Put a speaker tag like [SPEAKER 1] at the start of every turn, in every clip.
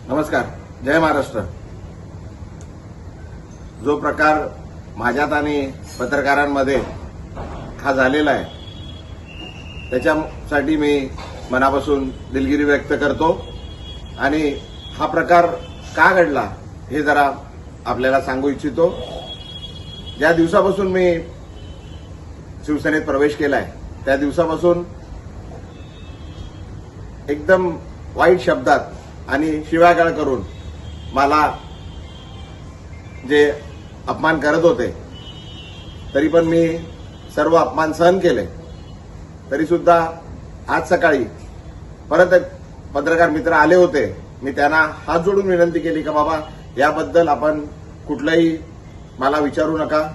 [SPEAKER 1] नमस्कार. जय महाराष्ट्र. जो प्रकार माझ्यात आणि पत्रकारांमध्ये हा झालेला आहे त्याच्यासाठी मी मनापासून दिलगिरी व्यक्त करतो आणि हा प्रकार का घडला हे जरा आपल्याला सांगू इच्छितो. ज्या दिवसापासून मी शिवसेनेत प्रवेश केलाय त्या दिवसापासून एकदम वाईट शब्दात आणि शिव्यागाळ करून मला जे अपमान करत होते तरी पण मी सर्व अपमान सहन केले. तरी सुद्धा आज सकाळी परत एक पत्रकार मित्र आले होते. मी त्यांना हात जोडून विनंती केली की बाबा याबद्दल आपण कुठलंही मला विचारू नका.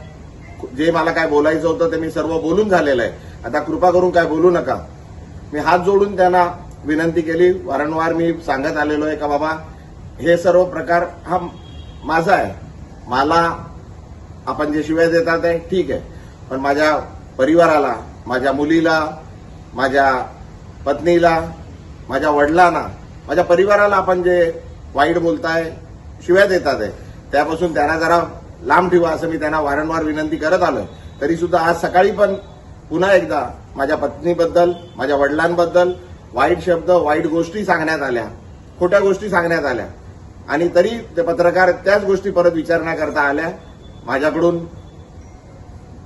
[SPEAKER 1] जे मला काय बोलायचं होतं ते मी सर्व बोलून झालेलं आहे. आता कृपा करून काय बोलू नका. मी हात जोडून त्यांना विनंती केली. वारंवार मी सांगत आलेलो आहे का बाबा हे सर्व प्रकार हा माझा आहे. मला आपण जे शिव्या देतात आहे ठीक आहे, पण माझ्या परिवाराला, माझ्या मुलीला, माझ्या पत्नीला, माझ्या वडिलांना, माझ्या परिवाराला आपण जे वाईट बोलताय, शिव्या देतात आहे त्यापासून त्यांना जरा लांब ठेवा असं मी त्यांना वारंवार विनंती करत आलोय. तरी सुद्धा आज सकाळी पण पुन्हा एकदा माझ्या पत्नीबद्दल, माझ्या वडिलांबद्दल वाईट शब्द, वाईट गोष्टी सांगण्यात आल्या, खोट्या गोष्टी सांगण्यात आल्या आणि तरी ते पत्रकार त्याच गोष्टी परत विचारणा करता आल्या. माझ्याकडून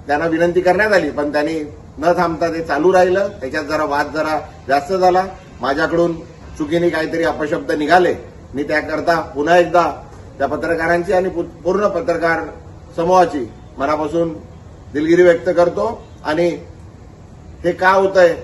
[SPEAKER 1] त्यांना विनंती करण्यात आली पण त्यांनी न थांबता ते चालू राहिलं. त्याच्यात जरा वाद जरा जास्त झाला. माझ्याकडून चुकीने काहीतरी अपशब्द निघाले. मी त्याकरता पुन्हा एकदा त्या पत्रकारांची आणि पूर्ण पत्रकार समूहाची मनापासून दिलगिरी व्यक्त करतो. आणि हे का होतंय